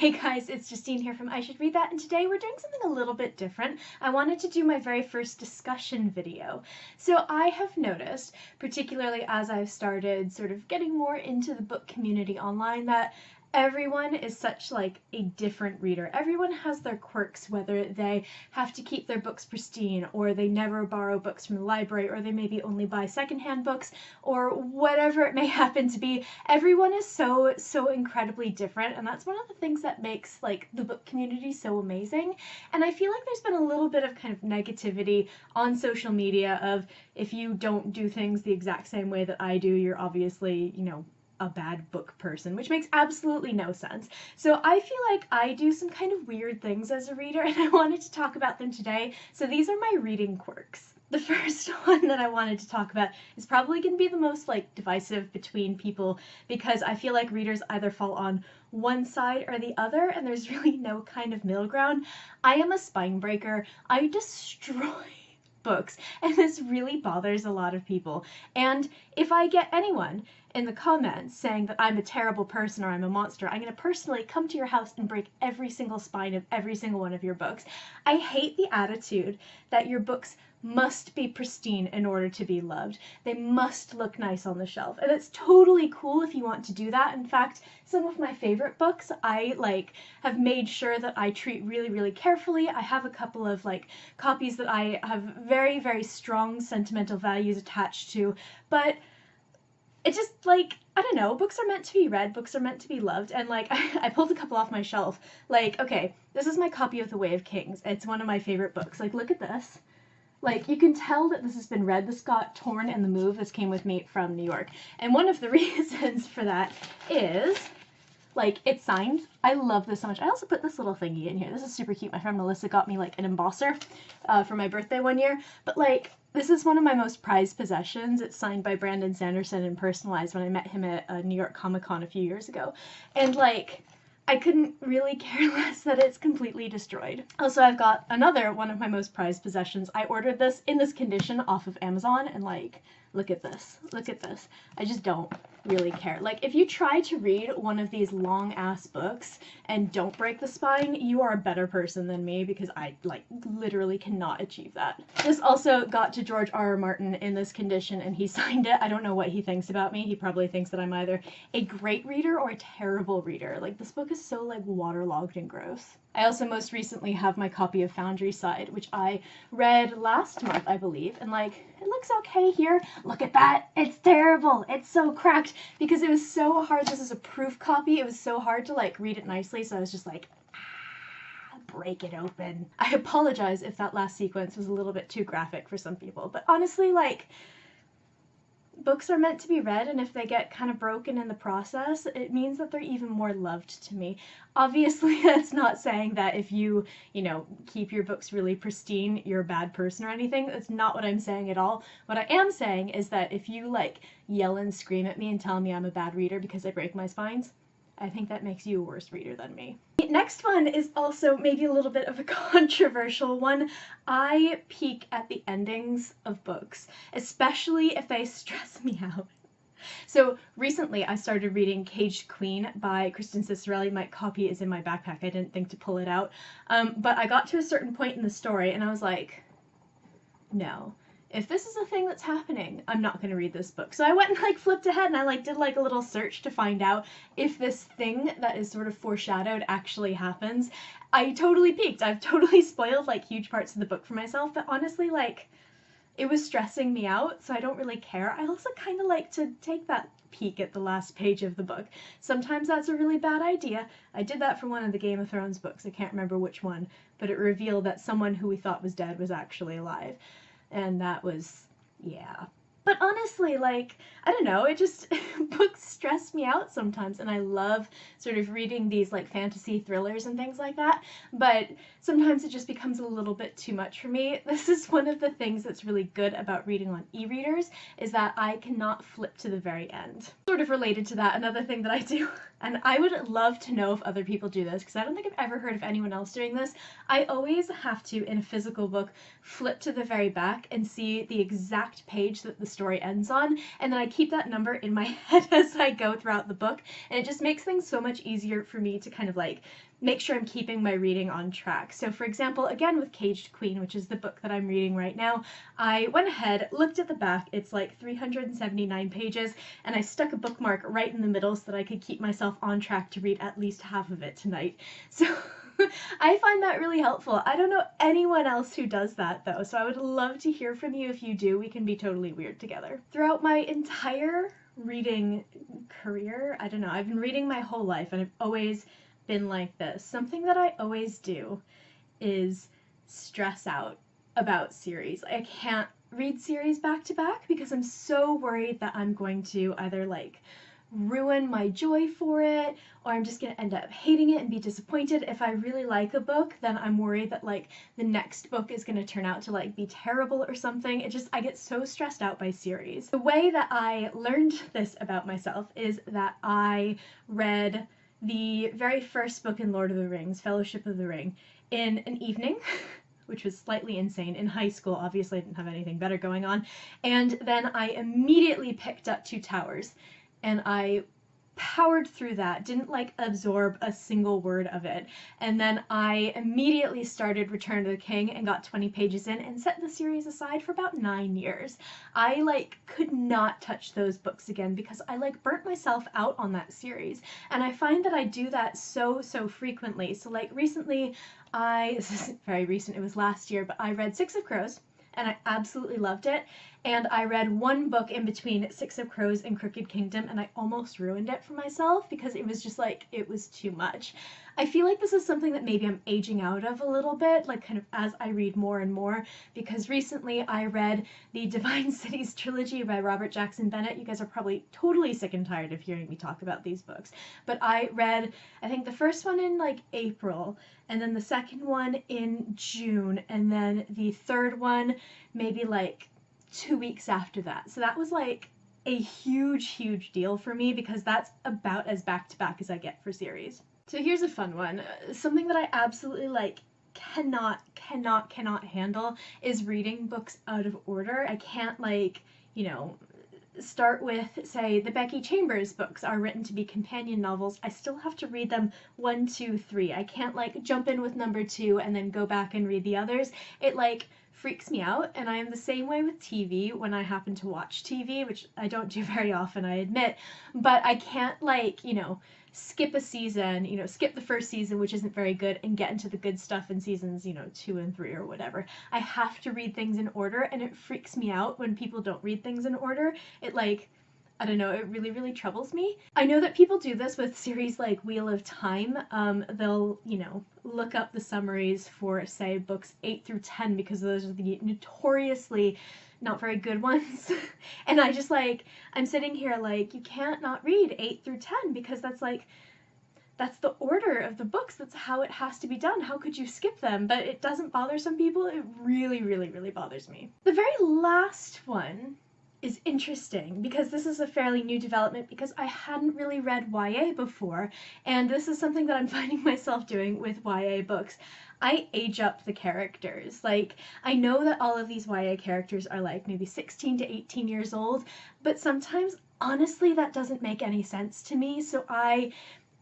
Hey guys, it's Justine here from I Should Read That, and today we're doing something a little bit different. I wanted to do my very first discussion video. So I have noticed, particularly as I've started sort of getting more into the book community online, that everyone is such like a different reader. Everyone has their quirks, whether they have to keep their books pristine, or they never borrow books from the library, or they maybe only buy secondhand books, or whatever it may happen to be. Everyone is so incredibly different, and that's one of the things that makes like the book community so amazing. And I feel like there's been a little bit of kind of negativity on social media of, if you don't do things the exact same way that I do, you're obviously, you know, a bad book person, which makes absolutely no sense. So I feel like I do some kind of weird things as a reader, and I wanted to talk about them today. So these are my reading quirks. The first one that I wanted to talk about is probably going to be the most like divisive between people, because I feel like readers either fall on one side or the other, and there's really no kind of middle ground. I am a spine breaker. I destroy books, and this really bothers a lot of people. And if I get anyone in the comments saying that I'm a terrible person or I'm a monster, I'm going to personally come to your house and break every single spine of every single one of your books. I hate the attitude that your books must be pristine in order to be loved. They must look nice on the shelf. And it's totally cool if you want to do that. In fact, some of my favorite books I have made sure that I treat really carefully. I have a couple of copies that I have very strong sentimental values attached to, but it's just I don't know, books are meant to be read, books are meant to be loved, and I pulled a couple off my shelf. Okay, this is my copy of The Way of Kings. It's one of my favorite books. Look at this. You can tell that this has been read. This got torn in the move. This came with me from New York. And one of the reasons for that is, it's signed. I love this so much. I also put this little thingy in here. This is super cute. My friend Melissa got me, an embosser for my birthday one year. But, this is one of my most prized possessions. It's signed by Brandon Sanderson and personalized when I met him at New York Comic Con a few years ago. And, I couldn't really care less that it's completely destroyed. Also, I've got another one of my most prized possessions. I ordered this in this condition off of Amazon, and look at this. Look at this. I just don't really care. If you try to read one of these long ass books and don't break the spine, you are a better person than me, because I literally cannot achieve that. This also got to George R.R. Martin in this condition, and he signed it. I don't know what he thinks about me. He probably thinks that I'm either a great reader or a terrible reader. This book is so waterlogged and gross. I also most recently have my copy of Foundry Side, which I read last month, I believe, and it looks okay here. Look at that! It's terrible! It's so cracked, because it was so hard. This is a proof copy. It was so hard to read it nicely, so I was just break it open. I apologize if that last sequence was a little bit too graphic for some people, but honestly, books are meant to be read, and if they get kind of broken in the process, it means that they're even more loved to me. Obviously, that's not saying that if you keep your books really pristine, you're a bad person or anything. That's not what I'm saying at all. What I am saying is that if you yell and scream at me and tell me I'm a bad reader because I break my spines, I think that makes you a worse reader than me. The next one is also maybe a little bit of a controversial one. I peek at the endings of books, especially if they stress me out. So recently I started reading Caged Queen by Kristen Cicerelli. My copy is in my backpack. I didn't think to pull it out. But I got to a certain point in the story and I was like, no. If this is a thing that's happening, I'm not going to read this book. So I went and flipped ahead, and I did a little search to find out if this thing that is sort of foreshadowed actually happens. I totally peeked. I've totally spoiled huge parts of the book for myself, but honestly it was stressing me out, so I don't really care. I also kind of like to take that peek at the last page of the book. Sometimes that's a really bad idea. I did that for one of the Game of Thrones books. I can't remember which one, but it revealed that someone who we thought was dead was actually alive. And that was, yeah. But honestly, I don't know, it just, books stress me out sometimes, and I love sort of reading these, fantasy thrillers and things like that, but sometimes it just becomes a little bit too much for me. This is one of the things that's really good about reading on e-readers, is that I cannot flip to the very end. Sort of related to that, another thing that I do, and I would love to know if other people do this, because I don't think I've ever heard of anyone else doing this. I always have to, in a physical book, flip to the very back and see the exact page that the story ends on, and then I keep that number in my head as I go throughout the book, and it just makes things so much easier for me to kind of like make sure I'm keeping my reading on track. So for example, again with Caged Queen, which is the book that I'm reading right now, I went ahead, looked at the back, it's like 379 pages, and I stuck a bookmark right in the middle so that I could keep myself on track to read at least half of it tonight. So I find that really helpful. I don't know anyone else who does that though, so I would love to hear from you if you do. We can be totally weird together. Throughout my entire reading career, I don't know, I've been reading my whole life and I've always been like this. Something that I always do is stress out about series. I can't read series back to back because I'm so worried that I'm going to either like ruin my joy for it, or I'm just gonna end up hating it and be disappointed. If I really like a book, then I'm worried that like the next book is gonna turn out to like be terrible or something. I get so stressed out by series. The way that I learned this about myself is that I read the very first book in Lord of the Rings, Fellowship of the Ring, in an evening, which was slightly insane. In high school, obviously I didn't have anything better going on, and then I immediately picked up Two Towers, and I powered through that, didn't like absorb a single word of it, and then I immediately started Return of the King and got 20 pages in and set the series aside for about 9 years. I like could not touch those books again because I like burnt myself out on that series, and I find that I do that so frequently. So like recently, this isn't very recent, it was last year, but I read Six of Crows and I absolutely loved it. And I read one book in between Six of Crows and Crooked Kingdom, and I almost ruined it for myself because it was just like, it was too much. I feel like this is something that maybe I'm aging out of a little bit, like kind of as I read more and more, because recently I read the Divine Cities trilogy by Robert Jackson Bennett. You guys are probably totally sick and tired of hearing me talk about these books, but I read, I think the first one in like April, and then the second one in June, and then the third one maybe like 2 weeks after that. So that was like a huge deal for me because that's about as back-to-back as I get for series. So here's a fun one. Something that I absolutely like cannot handle is reading books out of order. I can't like, you know, start with, say, the Becky Chambers books are written to be companion novels. I still have to read them 1, 2, 3. I can't like jump in with number 2 and then go back and read the others. It like freaks me out, and I am the same way with TV when I happen to watch TV, which I don't do very often, I admit, but I can't like, you know, skip a season, you know, skip the first season, which isn't very good, and get into the good stuff in seasons, you know, 2 and 3 or whatever. I have to read things in order, and it freaks me out when people don't read things in order. It like, I don't know, it really troubles me. I know that people do this with series like Wheel of Time. They'll, you know, look up the summaries for, say, books 8 through 10 because those are the notoriously not very good ones. And I just like, I'm sitting here like, you can't not read 8 through 10 because that's like, that's the order of the books. That's how it has to be done. How could you skip them? But it doesn't bother some people. It really bothers me. The very last one is interesting because this is a fairly new development because I hadn't really read YA before, and this is something that I'm finding myself doing with YA books. I age up the characters. Like, I know that all of these YA characters are like maybe 16 to 18 years old, but sometimes, honestly, that doesn't make any sense to me, so I,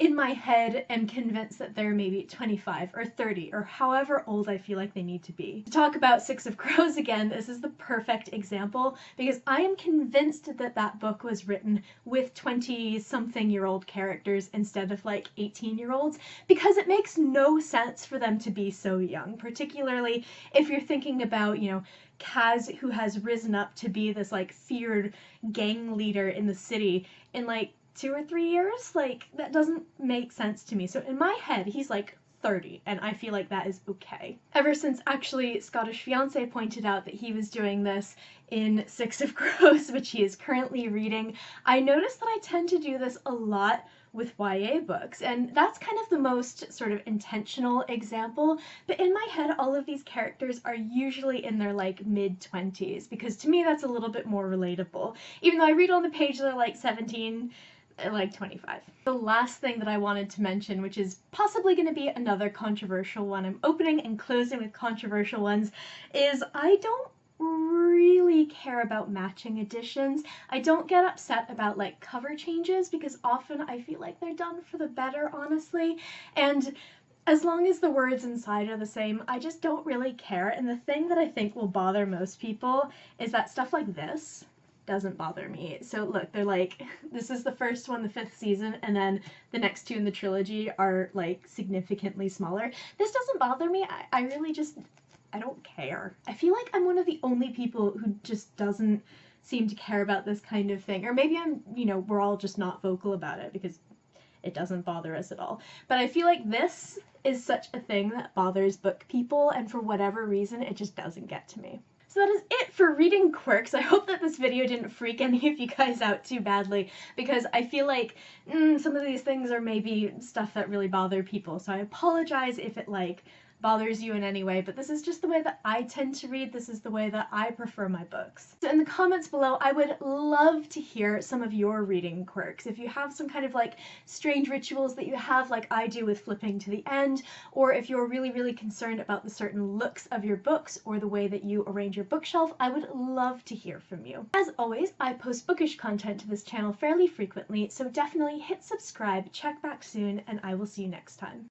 in my head, am convinced that they're maybe 25 or 30 or however old I feel like they need to be. To talk about Six of Crows again, this is the perfect example because I am convinced that that book was written with 20-something-year-old characters instead of like 18-year-olds because it makes no sense for them to be so young, particularly if you're thinking about, you know, Kaz, who has risen up to be this like feared gang leader in the city in like 2 or 3 years. Like, that doesn't make sense to me. So in my head, he's like 30, and I feel like that is okay. Ever since actually Scottish Fiance pointed out that he was doing this in Six of Crows, which he is currently reading, I noticed that I tend to do this a lot with YA books, and that's kind of the most sort of intentional example, but in my head all of these characters are usually in their like mid-20s, because to me that's a little bit more relatable. Even though I read on the page they're like 17, like 25. The last thing that I wanted to mention, which is possibly going to be another controversial one, I'm opening and closing with controversial ones, is I don't really care about matching editions. I don't get upset about like cover changes because often I feel like they're done for the better, honestly. And as long as the words inside are the same, I just don't really care. And the thing that I think will bother most people is that stuff like this doesn't bother me. So look, they're like, this is the first one, the 5th season, and then the next 2 in the trilogy are like significantly smaller. This doesn't bother me. I really just, I don't care. I feel like I'm one of the only people who just doesn't seem to care about this kind of thing. Or maybe I'm, we're all just not vocal about it because it doesn't bother us at all. But I feel like this is such a thing that bothers book people, and for whatever reason, it just doesn't get to me. So that is it for reading Quirks. I hope that this video didn't freak any of you guys out too badly, because I feel like some of these things are maybe stuff that really bother people. So I apologize if it bothers you in any way, but this is just the way that I tend to read. This is the way that I prefer my books. So in the comments below, I would love to hear some of your reading quirks. If you have some kind of strange rituals that you have like I do with flipping to the end, or if you're really, really concerned about the certain looks of your books or the way that you arrange your bookshelf, I would love to hear from you. As always, I post bookish content to this channel fairly frequently, so definitely hit subscribe, check back soon, and I will see you next time.